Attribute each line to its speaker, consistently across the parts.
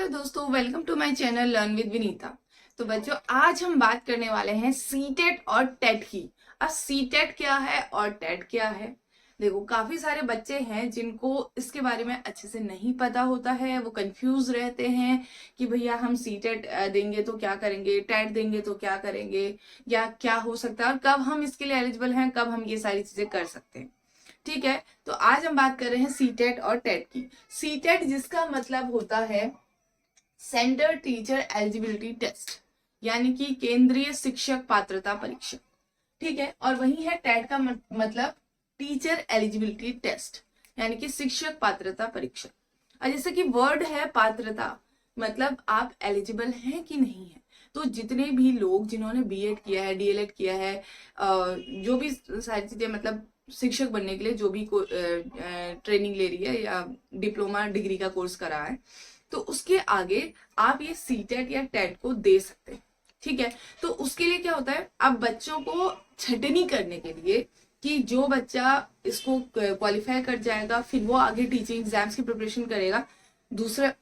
Speaker 1: Hello दोस्तों, welcome to my channel learn with Vinita. तो बच्चों, आज हम बात करने वाले हैं सीटेट और टेट की। अब सीटेट क्या है और टेट क्या है। देखो, काफी सारे बच्चे हैं जिनको इसके बारे में अच्छे से नहीं पता होता है। वो कंफ्यूज रहते हैं कि भैया हम सीटेट देंगे तो क्या करेंगे, टेट देंगे तो क्या करेंगे, या क्या हो सकता है और कब हम इसके लिए एलिजिबल हैं, कब हम ये सारी चीजें कर सकते हैं। ठीक है, तो आज हम बात कर रहे हैं सीटेट और टेट की। सीटेट जिसका मतलब होता है सेंटर टीचर एलिजिबिलिटी टेस्ट, यानी कि केंद्रीय शिक्षक पात्रता परीक्षा। ठीक है, और वही है टेट का मतलब टीचर एलिजिबिलिटी टेस्ट, यानी कि शिक्षक पात्रता परीक्षा। और जैसे कि वर्ड है पात्रता, मतलब आप एलिजिबल हैं कि नहीं है। तो जितने भी लोग जिन्होंने बीएड किया है, डीएलएड किया है, जो भी सारी चीजें मतलब शिक्षक बनने के लिए जो भी ट्रेनिंग ले रही है या डिप्लोमा डिग्री का कोर्स करा है, तो उसके आगे आप ये सीटेट या टेट को दे सकते हैं। ठीक है, तो उसके लिए क्या होता है, अब बच्चों को छटनी करने के लिए कि जो बच्चा इसको क्वालिफाई कर जाएगा फिर वो आगे टीचिंग एग्जाम्स की प्रिपरेशन करेगा। दूसरा,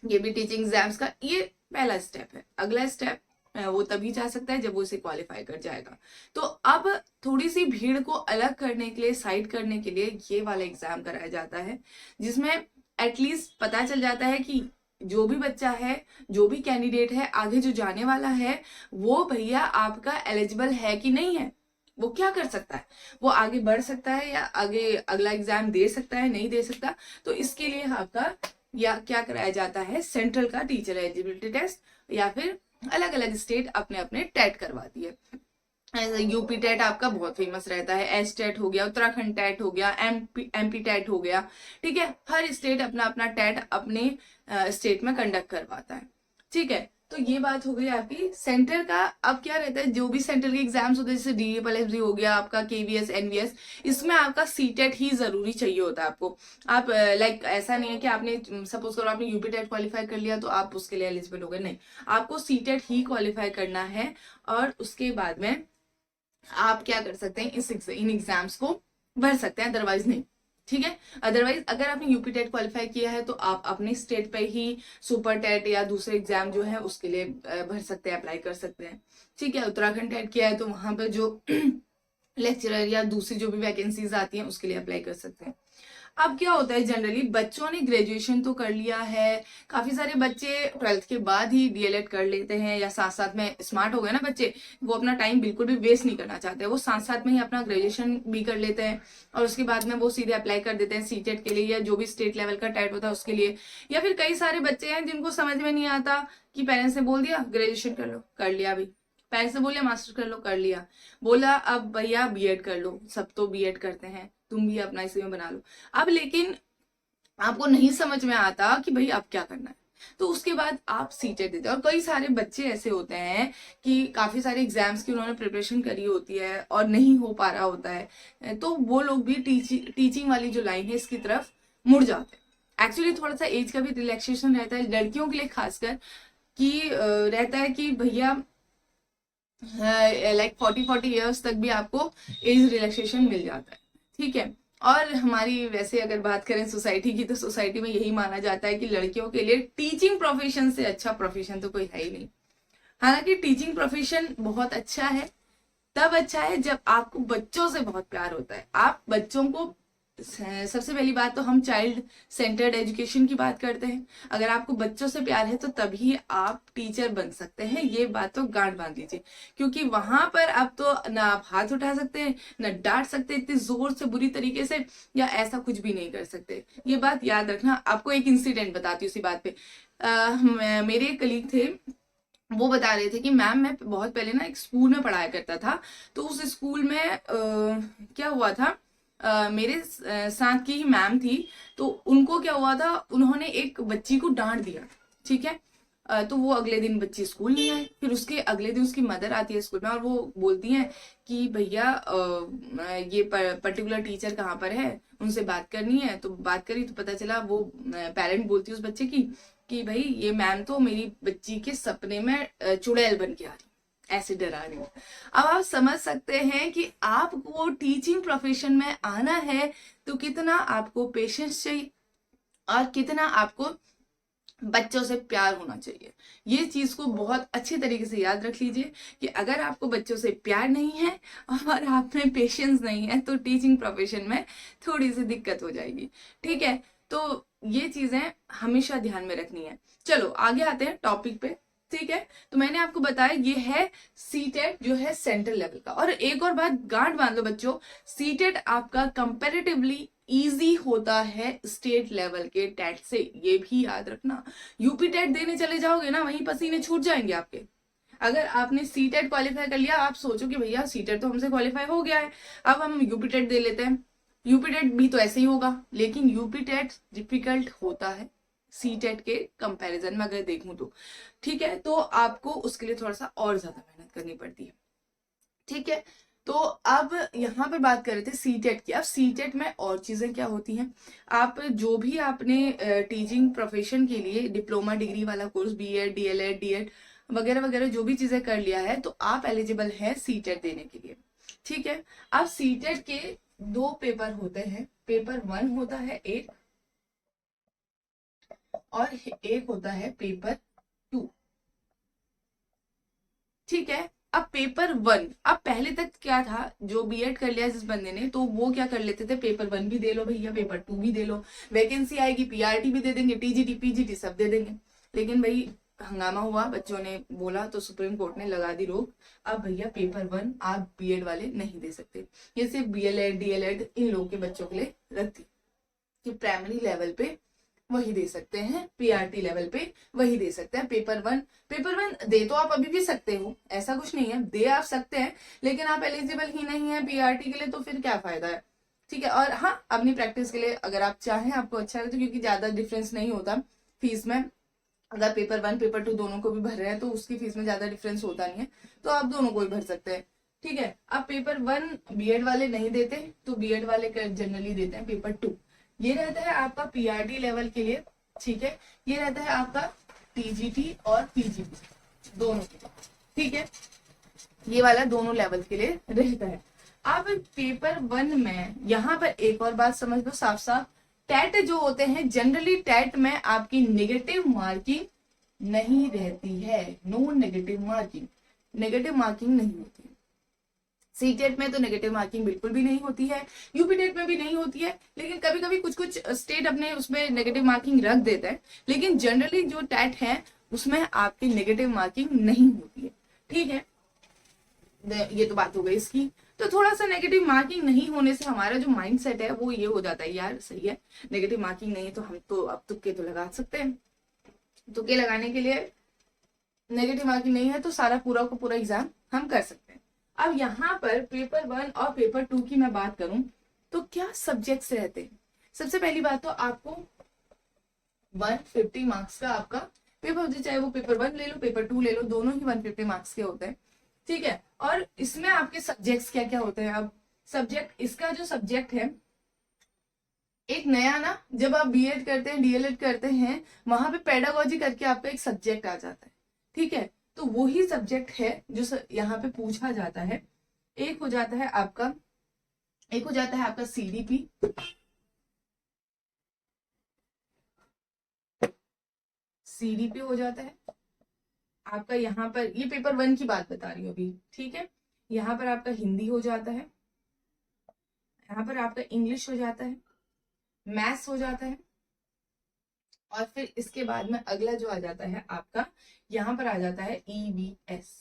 Speaker 1: ये भी टीचिंग एग्जाम्स का ये पहला स्टेप है। अगला स्टेप वो तभी जा सकता है जब वो इसे क्वालिफाई कर जाएगा। तो अब थोड़ी सी भीड़ को अलग करने के लिए, साइड करने के लिए ये वाला एग्जाम कराया जाता है, जिसमें एटलीस्ट पता चल जाता है कि जो भी बच्चा है, जो भी कैंडिडेट है, आगे जो जाने वाला है, वो भैया आपका एलिजिबल है कि नहीं है। वो क्या कर सकता है, वो आगे बढ़ सकता है या आगे अगला एग्जाम दे सकता है, नहीं दे सकता। तो इसके लिए आपका या क्या कराया जाता है, सेंट्रल का टीचर एलिजिबिलिटी टेस्ट, या फिर अलग अलग स्टेट अपने अपने टेट करवाती है। यूपी टेट आपका बहुत फेमस रहता है, एस टेट हो गया, उत्तराखंड टेट हो गया, एमपी टेट हो गया। ठीक है, हर स्टेट अपना अपना टेट अपने स्टेट में कंडक्ट करवाता है। ठीक है, तो ये बात हो गई आपकी सेंटर का। अब क्या रहता है, जो भी सेंटर के एग्जाम्स होते हैं, जैसे डीएपीएससी हो गया आपका, केवीएस, एनवीएस, इसमें आपका सीटेट ही जरूरी चाहिए होता है आपको। आप लाइक ऐसा नहीं है कि आपने सपोज करो आपने यूपी टेट क्वालिफाई कर लिया तो आप उसके लिए एलिजिबल हो गए, नहीं, आपको सीटेट ही क्वालिफाई करना है। और उसके बाद में आप क्या कर सकते हैं, इन एग्जाम्स को भर सकते हैं, अदरवाइज नहीं। ठीक है, अदरवाइज अगर आपने यूपी टेट क्वालिफाई किया है तो आप अपने स्टेट पे ही सुपर टेट या दूसरे एग्जाम जो है उसके लिए भर सकते हैं, अप्लाई कर सकते हैं। ठीक है, उत्तराखंड टेट किया है तो वहां पर जो लेक्चरर या दूसरी जो भी वैकेंसीज आती हैं उसके लिए अप्लाई कर सकते हैं। अब क्या होता है, जनरली बच्चों ने ग्रेजुएशन तो कर लिया है, काफी सारे बच्चे 12th के बाद ही डीएलएड कर लेते हैं, या साथ साथ में स्मार्ट हो गए ना बच्चे, वो अपना टाइम बिल्कुल भी वेस्ट नहीं करना चाहते, वो साथ साथ में ही अपना ग्रेजुएशन भी कर लेते हैं और उसके बाद में वो सीधे अप्लाई कर देते हैं सीटेट के लिए या जो भी स्टेट लेवल का टेट होता है उसके लिए। या फिर कई सारे बच्चे हैं जिनको समझ में नहीं आता कि पेरेंट्स ने बोल दिया ग्रेजुएशन कर लो, कर लिया, अभी पेरेंट्स ने बोलिया मास्टर कर लो, कर लिया, बोला अब भैया बीएड कर लो, सब तो बीएड करते हैं, तुम भी अपना इसी में बना लो। अब लेकिन आपको नहीं समझ में आता कि भाई अब क्या करना है, तो उसके बाद आप सीटेट देते हैं। और कई सारे बच्चे ऐसे होते हैं कि काफी सारे एग्जाम्स की उन्होंने प्रिपरेशन करी होती है और नहीं हो पा रहा होता है, तो वो लोग भी टीचिंग वाली जो लाइन है इसकी तरफ मुड़ जाते हैं। एक्चुअली थोड़ा सा एज का भी रिलैक्सेशन रहता है लड़कियों के लिए खासकर, कि रहता है कि भैया लाइक 40 ईयर्स तक भी आपको एज रिलैक्सेशन मिल जाता है। ठीक है, और हमारी वैसे अगर बात करें सोसाइटी की, तो सोसाइटी में यही माना जाता है कि लड़कियों के लिए टीचिंग प्रोफेशन से अच्छा प्रोफेशन तो कोई है ही नहीं। हालांकि टीचिंग प्रोफेशन बहुत अच्छा है, तब अच्छा है जब आपको बच्चों से बहुत प्यार होता है। आप बच्चों को, सबसे पहली बात तो हम चाइल्ड सेंटर्ड एजुकेशन की बात करते हैं। अगर आपको बच्चों से प्यार है तो तभी आप टीचर बन सकते हैं, ये बात तो गांठ बांध लीजिए। क्योंकि वहां पर आप तो ना आप हाथ उठा सकते हैं, ना डांट सकते इतनी जोर से बुरी तरीके से, या ऐसा कुछ भी नहीं कर सकते। ये बात याद रखना। आपको एक इंसिडेंट बताती हूँ उसी बात पे। मेरे एक कलीग थे, वो बता रहे थे कि मैम मैं बहुत पहले ना एक स्कूल में पढ़ाया करता था, तो उस स्कूल में क्या हुआ था, मेरे साथ की ही मैम थी, तो उनको क्या हुआ था, उन्होंने एक बच्ची को डांट दिया। ठीक है, तो वो अगले दिन बच्ची स्कूल नहीं आई। फिर उसके अगले दिन उसकी मदर आती है स्कूल में और वो बोलती हैं कि भैया ये पर्टिकुलर टीचर कहाँ पर है, उनसे बात करनी है। तो बात करी तो पता चला वो पेरेंट बोलती है उस बच्चे की कि भाई ये मैम तो मेरी बच्ची के सपने में चुड़ैल बन के आ रही, ऐसे डरा रही हूँ। अब आप समझ सकते हैं कि आपको टीचिंग प्रोफेशन में आना है तो कितना आपको पेशेंस चाहिए और कितना आपको बच्चों से प्यार होना चाहिए। ये चीज को बहुत अच्छे तरीके से याद रख लीजिए कि अगर आपको बच्चों से प्यार नहीं है और आप में पेशेंस नहीं है तो टीचिंग प्रोफेशन में थोड़ी सी दिक्कत हो जाएगी। ठीक है, तो ये चीजें हमेशा ध्यान में रखनी है। चलो आगे आते हैं टॉपिक पे। ठीक है, तो मैंने आपको बताया ये है सीटेट जो है सेंट्रल लेवल का। और एक और बात गांठ बांध लो बच्चों, सीटेट आपका कंपैरेटिवली इजी होता है स्टेट लेवल के टेट से, ये भी याद रखना। यूपी टेट देने चले जाओगे ना, वहीं पसीने छूट जाएंगे आपके। अगर आपने सी टेट क्वालिफाई कर लिया, आप सोचो कि भैया सी टेट तो हमसे क्वालिफाई हो गया है, अब हम यूपी टेट दे लेते हैं। यूपी टेट भी तो ऐसे ही होगा, लेकिन यूपी टेट डिफिकल्ट होता है सी टेट के कंपैरिजन में अगर देखूं तो। ठीक है, तो आपको उसके लिए थोड़ा सा और ज्यादा मेहनत करनी पड़ती है। ठीक है, तो अब यहाँ पर बात कर रहे थे सीटेट की। अब सीटेट में और चीजें क्या होती हैं, आप जो भी आपने टीचिंग प्रोफेशन के लिए डिप्लोमा डिग्री वाला कोर्स, बीएड, डीएलएड, डीएड वगैरह वगैरह जो भी चीजें कर लिया है, तो आप एलिजिबल है सीटेट देने के लिए। ठीक है, अब सीटेट के 2 पेपर होते हैं। पेपर 1 होता है एक, और एक होता है पेपर 2। ठीक है, अब पेपर 1, अब पहले तक क्या था, जो बीएड कर लिया जिस बंदे ने, तो वो क्या कर लेते थे, पेपर 1 भी दे लो भैया, पेपर 2 भी दे लो, वैकेंसी आएगी पीआरटी भी दे देंगे, टीजीटी पीजीटी सब दे देंगे। लेकिन भाई हंगामा हुआ, बच्चों ने बोला, तो सुप्रीम कोर्ट ने लगा दी रोक। अब भैया पेपर 1 आप बीएड वाले नहीं दे सकते, ये सिर्फ बीएलएड डीएलएड इन लोगों के बच्चों के लिए रखती कि प्राइमरी लेवल पे वही दे सकते हैं, पीआरटी लेवल पे वही दे सकते हैं पेपर 1। पेपर 1 दे तो आप अभी भी सकते हो, ऐसा कुछ नहीं है, दे आप सकते हैं, लेकिन आप एलिजिबल ही नहीं है पीआरटी के लिए, तो फिर क्या फायदा है। ठीक है, और हाँ अपनी प्रैक्टिस के लिए अगर आप चाहें, आपको अच्छा है तो, क्योंकि ज्यादा डिफरेंस नहीं होता फीस में। अगर पेपर 1 पेपर 2 दोनों को भी भर रहे हैं तो उसकी फीस में ज्यादा डिफरेंस होता नहीं है, तो आप दोनों को भी भर सकते हैं। ठीक है, अब पेपर 1 बीएड वाले नहीं देते, तो बीएड वाले जनरली देते हैं पेपर 2। ये रहता है आपका पीआरटी लेवल के लिए। ठीक है, ये रहता है आपका टीजीटी और पीजीटी दोनों के लिए। ठीक है, ये वाला दोनों लेवल के लिए रहता है। अब पेपर 1 में यहाँ पर एक और बात समझ लो साफ साफ, टेट जो होते हैं जनरली टेट में आपकी नेगेटिव मार्किंग नहीं रहती है, no negative marking, negative marking नहीं होती है। सीटेट में तो नेगेटिव मार्किंग बिल्कुल भी नहीं होती है, यूपी टेट में भी नहीं होती है, लेकिन कभी कभी कुछ कुछ स्टेट अपने उसमें नेगेटिव मार्किंग रख देता है, लेकिन जनरली जो टेट है उसमें आपकी नेगेटिव मार्किंग नहीं होती है। ठीक है, ये तो बात हो गई इसकी। तो थोड़ा सा नेगेटिव मार्किंग नहीं होने से हमारा जो माइंड सेट है वो ये हो जाता है, यार सही है नेगेटिव मार्किंग नहीं है तो हम तो अब तुक्के तो लगा सकते हैं। तुक्के लगाने के लिए नेगेटिव मार्किंग नहीं है तो सारा पूरा को पूरा एग्जाम हम कर सकते हैं। अब यहाँ पर पेपर 1 और पेपर 2 की मैं बात करूं तो क्या सब्जेक्ट्स रहते हैं। सबसे पहली बात तो आपको 150 मार्क्स का आपका पेपर होता है, चाहे वो पेपर 1 ले लो पेपर 2 ले लो, दोनों ही 150 मार्क्स के होते हैं। ठीक है, और इसमें आपके सब्जेक्ट्स क्या क्या होते हैं। अब सब्जेक्ट, इसका जो सब्जेक्ट है एक नया ना, जब आप बीएड करते हैं डीएलएड करते हैं, वहां पे पेडागोजी करके आपका एक सब्जेक्ट आ जाता है। ठीक है, तो वही सब्जेक्ट है जो यहाँ पे पूछा जाता है। एक हो जाता है आपका, एक हो जाता है आपका सीडीपी, सीडीपी हो जाता है आपका। यहाँ पर ये पेपर 1 की बात बता रही हूँ अभी। ठीक है, यहाँ पर आपका हिंदी हो जाता है, यहाँ पर आपका इंग्लिश हो जाता है, मैथ्स हो जाता है, और फिर इसके बाद में अगला जो आ जाता है आपका, यहाँ पर आ जाता है ईवीएस।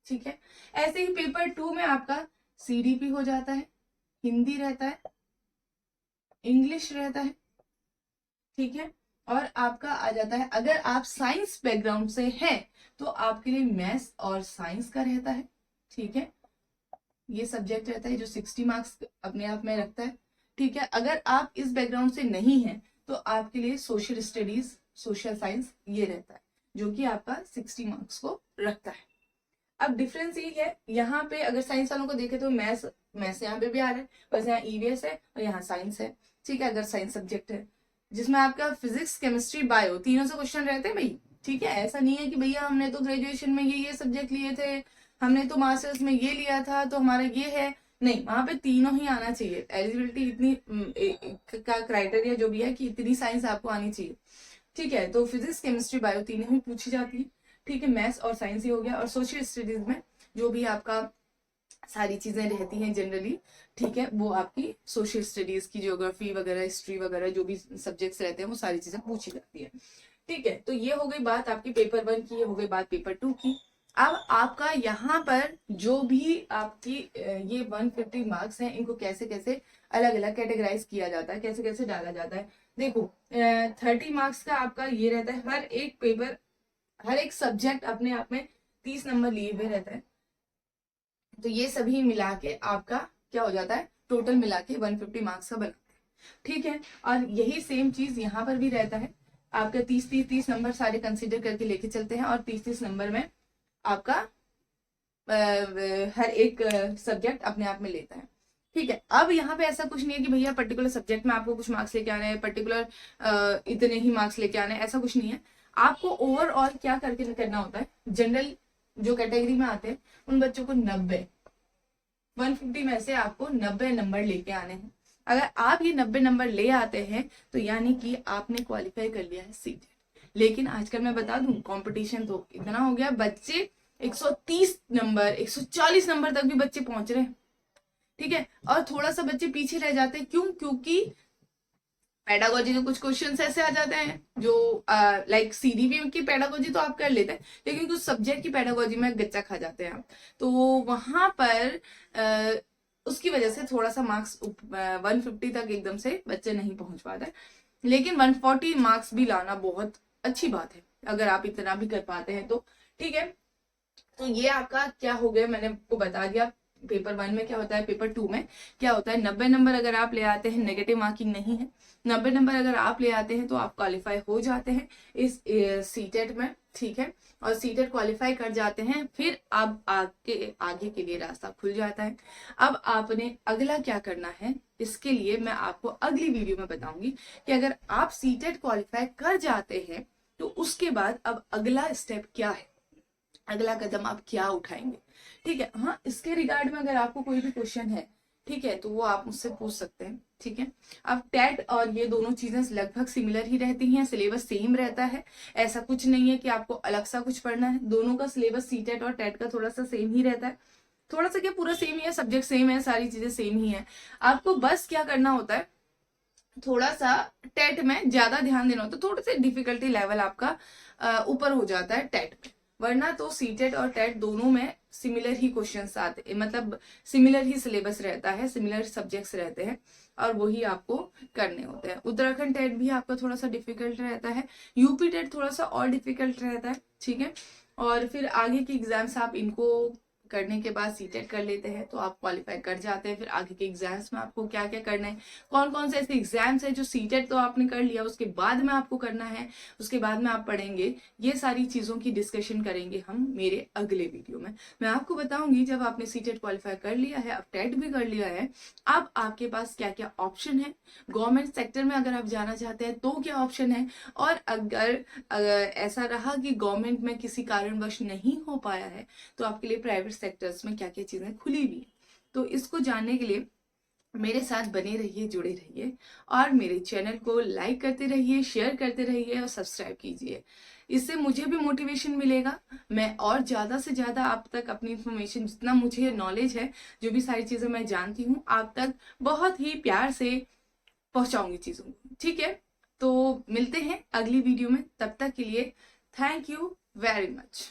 Speaker 1: ठीक है, ऐसे ही पेपर 2 में आपका सीडीपी हो जाता है, हिंदी रहता है, इंग्लिश रहता है। ठीक है, और आपका आ जाता है, अगर आप साइंस बैकग्राउंड से हैं तो आपके लिए मैथ्स और साइंस का रहता है। ठीक है, ये सब्जेक्ट रहता है जो 60 मार्क्स अपने आप में रखता है। ठीक है, अगर आप इस बैकग्राउंड से नहीं हैं तो आपके लिए सोशल स्टडीज, सोशल साइंस ये रहता है, जो कि आपका 60 मार्क्स को रखता है। अब डिफरेंस ये है, यहाँ पे अगर साइंस वालों को देखें तो मैथ्स, मैथ्स यहाँ पे भी आ रहा है, बस यहाँ ईवीएस है और यहाँ साइंस है। ठीक है, अगर साइंस सब्जेक्ट है जिसमें आपका फिजिक्स केमिस्ट्री बायो तीनों से क्वेश्चन रहते हैं भाई। ठीक है, ऐसा नहीं है कि भैया हमने तो ग्रेजुएशन में ये सब्जेक्ट लिए थे, हमने तो मास्टर्स में ये लिया था तो हमारा ये है, नहीं, वहां पे तीनों ही आना चाहिए। एलिजिबिलिटी इतनी का क्राइटेरिया जो भी है कि इतनी साइंस आपको आनी चाहिए। ठीक है। तो फिजिक्स, केमिस्ट्री, बायो तीनों ही पूछी जाती है। ठीक है, मैथ्स और साइंस ही हो गया। और सोशल स्टडीज में जो भी आपका सारी चीजें रहती हैं जनरली, ठीक है, वो आपकी सोशल स्टडीज की ज्योग्राफी वगैरह, हिस्ट्री वगैरह जो भी सब्जेक्ट्स रहते हैं वो सारी चीजें पूछी जाती है। ठीक है, तो ये हो गई बात आपकी पेपर 1 की, ये हो गई बात पेपर 2 की। अब आपका यहाँ पर जो भी आपकी ये 150 मार्क्स हैं, इनको कैसे कैसे अलग अलग कैटेगराइज किया जाता है, कैसे कैसे डाला जाता है। देखो 30 मार्क्स का आपका ये रहता है, हर एक पेपर, हर एक सब्जेक्ट अपने आप में 30 नंबर लिए हुए रहता है। तो ये सभी मिला के आपका क्या हो जाता है, टोटल मिला के 150 मार्क्स का बनाते हैं। ठीक है, और यही सेम चीज यहाँ पर भी रहता है। आपका 30 नंबर सारे कंसिडर करके लेके चलते हैं, और 30 नंबर में आपका हर एक सब्जेक्ट अपने आप में लेता है। ठीक है, अब यहाँ पे ऐसा कुछ नहीं है कि भैया पर्टिकुलर सब्जेक्ट में आपको कुछ मार्क्स लेके आने हैं, पर्टिकुलर इतने ही मार्क्स लेके आने हैं, ऐसा कुछ नहीं है। आपको ओवरऑल क्या करके करना होता है, जनरल जो कैटेगरी में आते हैं उन बच्चों को 150 में से आपको 90 नंबर लेके आने हैं। अगर आप ये 90 नंबर ले आते हैं तो यानी कि आपने क्वालिफाई कर लिया है सीटेट। लेकिन आजकल मैं बता दूं, कंपटीशन तो इतना हो गया, बच्चे 130 नंबर 140 नंबर तक भी बच्चे पहुंच रहे हैं। ठीक है, और थोड़ा सा बच्चे पीछे रह जाते हैं, क्यों? क्योंकि पेडागोजी के कुछ क्वेश्चंस ऐसे आ जाते हैं जो लाइक सीडीपी की पेडागोजी तो आप कर लेते हैं, लेकिन कुछ सब्जेक्ट की पेडागोजी में गच्चा खा जाते हैं आप, तो वहां पर उसकी वजह से थोड़ा सा मार्क्स 150 तक एकदम से बच्चे नहीं पहुंच पाते। लेकिन 140 मार्क्स भी लाना बहुत अच्छी बात है, अगर आप इतना भी कर पाते हैं तो। ठीक है, तो ये आपका क्या हो गया, मैंने आपको बता दिया पेपर 1 में क्या होता है, पेपर 2 में क्या होता है। 90 नंबर अगर आप ले आते हैं, नेगेटिव मार्किंग नहीं है, 90 नंबर अगर आप ले आते हैं तो आप क्वालिफाई हो जाते हैं इस सीटेट में। ठीक है, और सीटेट क्वालिफाई कर जाते हैं, फिर अब आगे के लिए रास्ता खुल जाता है। अब आपने अगला क्या करना है, इसके लिए मैं आपको अगली वीडियो में बताऊंगी कि अगर आप सीटेट क्वालिफाई कर जाते हैं तो उसके बाद अब अगला स्टेप क्या है, अगला कदम आप क्या उठाएंगे। ठीक है, हाँ, इसके रिगार्ड में अगर आपको कोई भी क्वेश्चन है, ठीक है, तो वो आप मुझसे पूछ सकते हैं। ठीक है, अब टेट और ये दोनों चीजें लगभग सिमिलर ही रहती हैं, सिलेबस सेम रहता है, ऐसा कुछ नहीं है कि आपको अलग सा कुछ पढ़ना है। दोनों का सिलेबस सीटेट और टेट का थोड़ा सा सेम ही रहता है, थोड़ा सा क्या, पूरा सेम ही है, सब्जेक्ट सेम है, सारी चीजें सेम ही है। आपको बस क्या करना होता है, थोड़ा सा टेट में ज्यादा ध्यान देना होता है, थोड़ा सा डिफिकल्टी लेवल आपका ऊपर हो जाता है टेट में, वरना तो सीटेट और टेट दोनों में सिमिलर ही क्वेश्चंस आते, मतलब सिमिलर ही सिलेबस रहता है, सिमिलर सब्जेक्ट्स रहते हैं और वही आपको करने होते हैं। उत्तराखंड टेट भी आपका थोड़ा सा डिफिकल्ट रहता है, यूपी टेट थोड़ा सा और डिफिकल्ट रहता है। ठीक है, और फिर आगे के एग्जाम्स आप इनको करने के बाद सीटेट कर लेते हैं तो आप क्वालिफाई कर जाते हैं। फिर आगे के एग्जाम्स में आपको क्या क्या करना है, कौन कौन से ऐसे एग्जाम्स है जो सीटेट तो आपने कर लिया, उसके बाद में आपको करना है, उसके बाद में आप पढ़ेंगे, ये सारी चीजों की डिस्कशन करेंगे हम मेरे अगले वीडियो में। मैं आपको बताऊंगी जब आपने सीटेट क्वालिफाई कर लिया है, अब टेट भी कर लिया है, अब आपके पास क्या क्या ऑप्शन है, गवर्नमेंट सेक्टर में अगर आप जाना चाहते हैं तो क्या ऑप्शन है, और अगर ऐसा रहा कि गवर्नमेंट में किसी कारणवश नहीं हो पाया है तो आपके लिए प्राइवेट सेक्टर्स में क्या क्या चीजें खुली हुई है। तो इसको जानने के लिए मेरे साथ बने रहिए, जुड़े रहिए, और मेरे चैनल को लाइक करते रहिए, शेयर करते रहिए और सब्सक्राइब कीजिए। इससे मुझे भी मोटिवेशन मिलेगा, मैं और ज्यादा से ज्यादा आप तक अपनी इंफॉर्मेशन, जितना मुझे नॉलेज है, जो भी सारी चीजें मैं जानती हूँ, आप तक बहुत ही प्यार से पहुंचाऊंगी चीजों को। ठीक है, तो मिलते हैं अगली वीडियो में, तब तक के लिए थैंक यू वेरी मच।